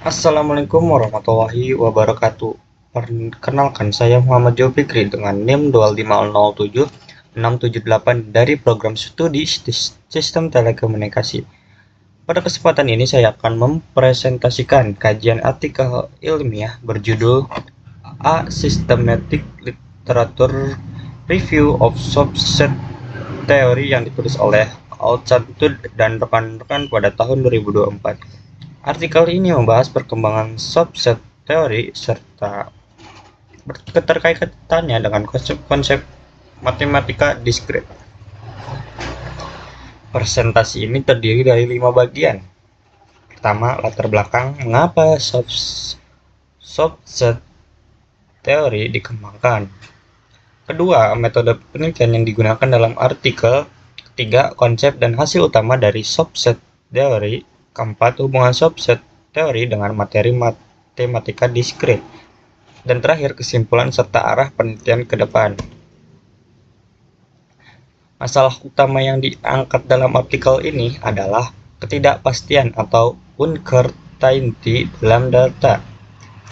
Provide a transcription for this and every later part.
Assalamualaikum warahmatullahi wabarakatuh. Perkenalkan, saya Muhammad Jofikri dengan NIM 25007-678 dari program studi Sistem Telekomunikasi. Pada kesempatan ini saya akan mempresentasikan kajian artikel ilmiah berjudul A Systematic Literature Review of Subset Theory yang ditulis oleh Al-Chantud dan rekan-rekan pada tahun 2024. Artikel ini membahas perkembangan subset teori serta keterkaitannya dengan konsep-konsep matematika diskrit. Presentasi ini terdiri dari 5 bagian. Pertama, latar belakang mengapa subset teori dikembangkan. Kedua, metode penelitian yang digunakan dalam artikel. Ketiga, konsep dan hasil utama dari subset teori. Keempat, hubungan subset teori dengan materi matematika diskrit. Dan terakhir, kesimpulan serta arah penelitian ke depan. Masalah utama yang diangkat dalam artikel ini adalah ketidakpastian atau uncertainty dalam data.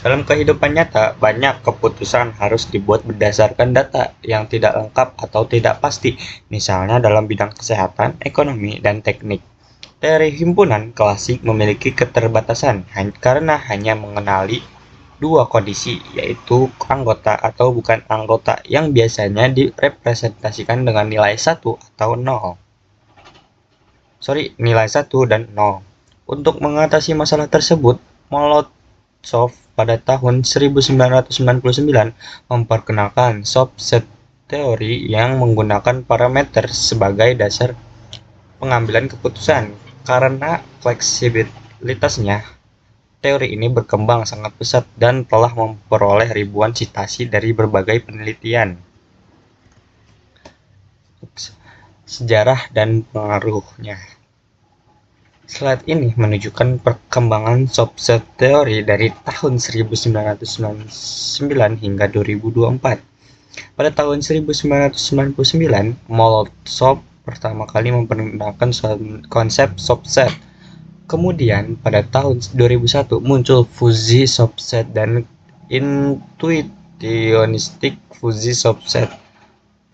Dalam kehidupan nyata, banyak keputusan harus dibuat berdasarkan data yang tidak lengkap atau tidak pasti, misalnya dalam bidang kesehatan, ekonomi, dan teknik. Teori himpunan klasik memiliki keterbatasan karena hanya mengenali dua kondisi, yaitu anggota atau bukan anggota yang biasanya direpresentasikan dengan nilai 1 atau 0. Nilai 1 dan 0. Untuk mengatasi masalah tersebut, Molotov pada tahun 1999 memperkenalkan subset teori yang menggunakan parameter sebagai dasar pengambilan keputusan. Karena fleksibilitasnya, teori ini berkembang sangat pesat dan telah memperoleh ribuan citasi dari berbagai penelitian. Sejarah dan pengaruhnya. Slide ini menunjukkan perkembangan subset teori dari tahun 1999 hingga 2024. Pada tahun 1999, Molotov pertama kali memperkenalkan konsep subset. Kemudian pada tahun 2001 muncul fuzzy subset dan intuitionistic fuzzy subset.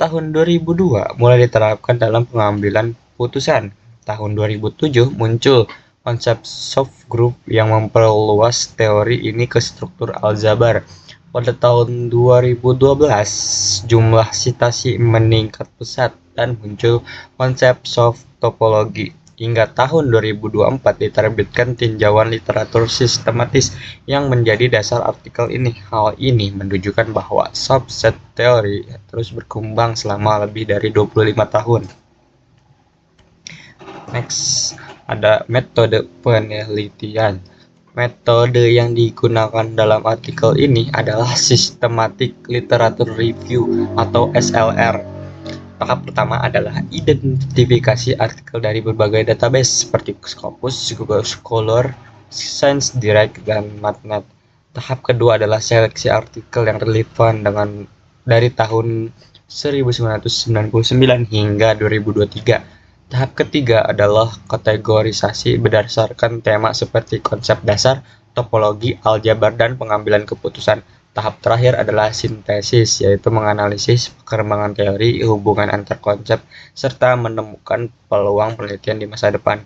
Tahun 2002 mulai diterapkan dalam pengambilan putusan. Tahun 2007 muncul konsep soft group yang memperluas teori ini ke struktur aljabar. Pada tahun 2012, jumlah citasi meningkat pesat dan muncul konsep soft topologi. Hingga tahun 2024 diterbitkan tinjauan literatur sistematis yang menjadi dasar artikel ini. Hal ini menunjukkan bahwa subset teori terus berkembang selama lebih dari 25 tahun. Next, ada metode penelitian. Metode yang digunakan dalam artikel ini adalah Systematic Literature Review atau SLR. Tahap pertama adalah identifikasi artikel dari berbagai database seperti Scopus, Google Scholar, ScienceDirect, dan MathNet. Tahap kedua adalah seleksi artikel yang relevan dari tahun 1999 hingga 2023. Tahap ketiga adalah kategorisasi berdasarkan tema seperti konsep dasar, topologi, aljabar, dan pengambilan keputusan. Tahap terakhir adalah sintesis, yaitu menganalisis perkembangan teori, hubungan antar konsep, serta menemukan peluang penelitian di masa depan.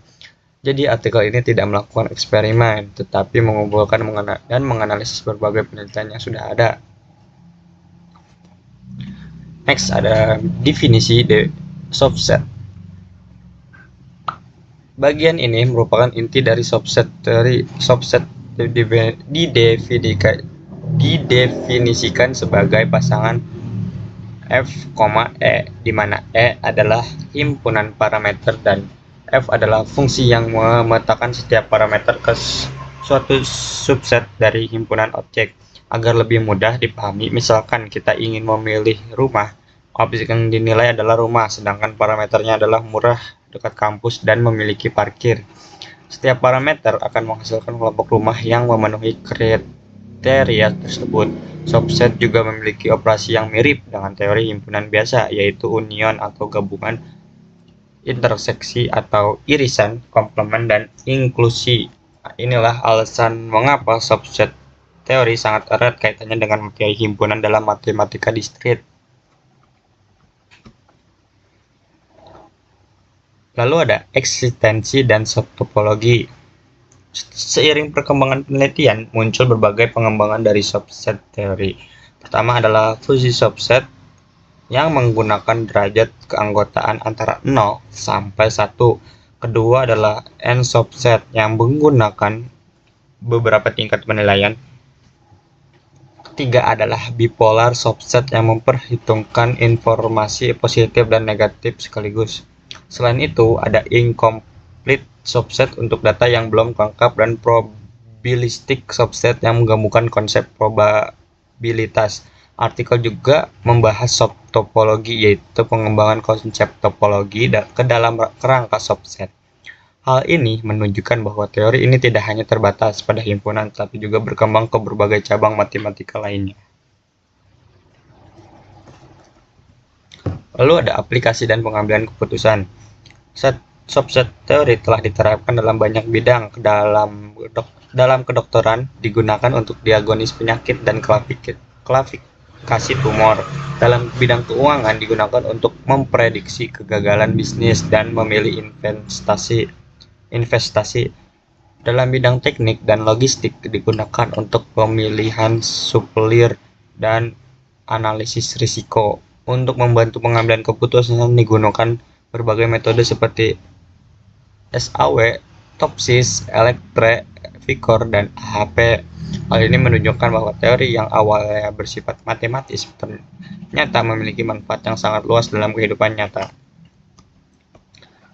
Jadi artikel ini tidak melakukan eksperimen, tetapi mengumpulkan dan menganalisis berbagai penelitian yang sudah ada. Next, ada definisi subset. Bagian ini merupakan inti dari subset teori. Subset didefinisikan sebagai pasangan F, E, di mana E adalah himpunan parameter dan F adalah fungsi yang memetakan setiap parameter ke suatu subset dari himpunan objek. Agar lebih mudah dipahami, misalkan kita ingin memilih rumah, objek yang dinilai adalah rumah, sedangkan parameternya adalah murah, dekat kampus, dan memiliki parkir. Setiap parameter akan menghasilkan kelompok rumah yang memenuhi kriteria tersebut. Subset juga memiliki operasi yang mirip dengan teori himpunan biasa, yaitu union atau gabungan, interseksi atau irisan, komplement, dan inklusi. Inilah alasan mengapa subset teori sangat erat kaitannya dengan materi himpunan dalam matematika diskrit. Lalu ada eksistensi dan subtopologi. Seiring perkembangan penelitian, muncul berbagai pengembangan dari subset teori. Pertama adalah fusi subset yang menggunakan derajat keanggotaan antara 0 sampai 1. Kedua adalah n subset yang menggunakan beberapa tingkat penilaian. Ketiga adalah bipolar subset yang memperhitungkan informasi positif dan negatif sekaligus. Selain itu, ada incomplete subset untuk data yang belum lengkap dan probabilistic subset yang menggabungkan konsep probabilitas. Artikel juga membahas subtopologi, yaitu pengembangan konsep topologi ke dalam kerangka subset. Hal ini menunjukkan bahwa teori ini tidak hanya terbatas pada himpunan, tapi juga berkembang ke berbagai cabang matematika lainnya. Lalu ada aplikasi dan pengambilan keputusan. Subset teori telah diterapkan dalam banyak bidang. Dalam kedokteran digunakan untuk diagnosis penyakit dan klasifikasi tumor. Dalam bidang keuangan digunakan untuk memprediksi kegagalan bisnis dan memilih investasi. Dalam bidang teknik dan logistik digunakan untuk pemilihan supplier dan analisis risiko. Untuk membantu pengambilan keputusan digunakan berbagai metode seperti SAW, Topsis, Electre, Vicor, dan AHP. Hal ini menunjukkan bahwa teori yang awalnya bersifat matematis ternyata memiliki manfaat yang sangat luas dalam kehidupan nyata.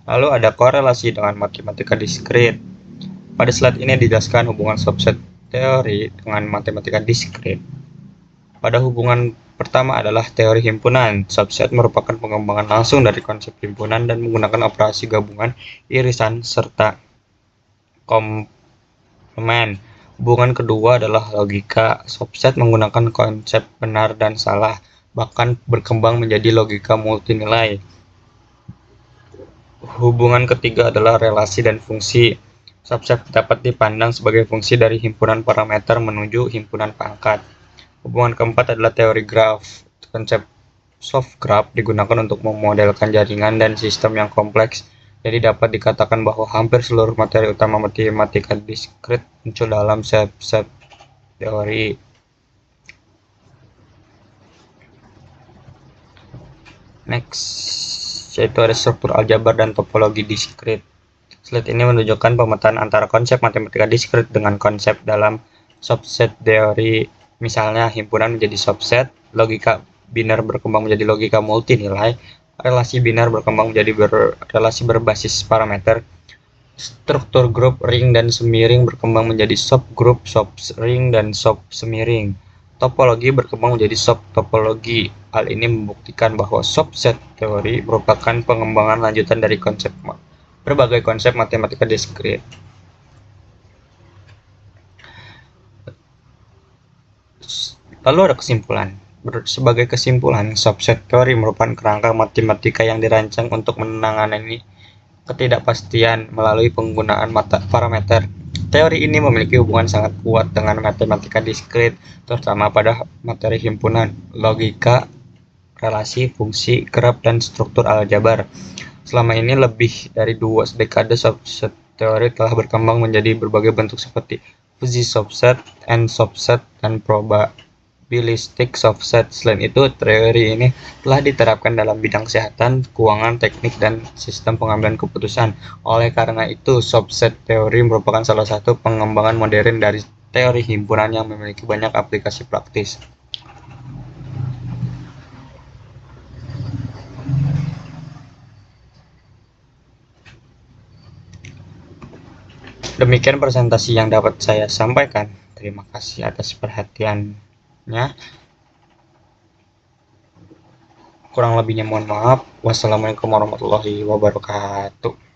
Lalu ada korelasi dengan matematika diskrit. Pada slide ini dijelaskan hubungan subset teori dengan matematika diskrit. Pada hubungan pertama adalah teori himpunan. Subset merupakan pengembangan langsung dari konsep himpunan dan menggunakan operasi gabungan, irisan, serta komplement. Hubungan kedua adalah logika. Subset menggunakan konsep benar dan salah, bahkan berkembang menjadi logika multinilai. Hubungan ketiga adalah relasi dan fungsi. Subset dapat dipandang sebagai fungsi dari himpunan parameter menuju himpunan pangkat. Hubungan keempat adalah teori graf. Konsep soft graph digunakan untuk memodelkan jaringan dan sistem yang kompleks. Jadi dapat dikatakan bahwa hampir seluruh materi utama matematika diskrit muncul dalam subset teori. Next, yaitu ada struktur aljabar dan topologi diskrit. Slide ini menunjukkan pemetaan antara konsep matematika diskrit dengan konsep dalam subset teori. Misalnya, himpunan menjadi subset, logika biner berkembang menjadi logika multinilai, relasi biner berkembang menjadi relasi berbasis parameter, struktur grup, ring, dan semiring berkembang menjadi subgrup, subring, dan subsemiring. Topologi berkembang menjadi subtopologi. Hal ini membuktikan bahwa subset teori merupakan pengembangan lanjutan dari berbagai konsep matematika diskrit. Lalu ada kesimpulan. Sebagai kesimpulan, subset teori merupakan kerangka matematika yang dirancang untuk menangani ketidakpastian melalui penggunaan parameter. Teori ini memiliki hubungan sangat kuat dengan matematika diskrit, terutama pada materi himpunan, logika, relasi, fungsi, graf, dan struktur aljabar. Selama ini lebih dari 2 dekade subset teori telah berkembang menjadi berbagai bentuk seperti fusi subset, n subset, dan probabilistic subset. Selain itu, teori ini telah diterapkan dalam bidang kesehatan, keuangan, teknik, dan sistem pengambilan keputusan. Oleh karena itu, subset teori merupakan salah satu pengembangan modern dari teori himpunan yang memiliki banyak aplikasi praktis. Demikian presentasi yang dapat saya sampaikan. Terima kasih atas perhatiannya. Kurang lebihnya mohon maaf. Wassalamualaikum warahmatullahi wabarakatuh.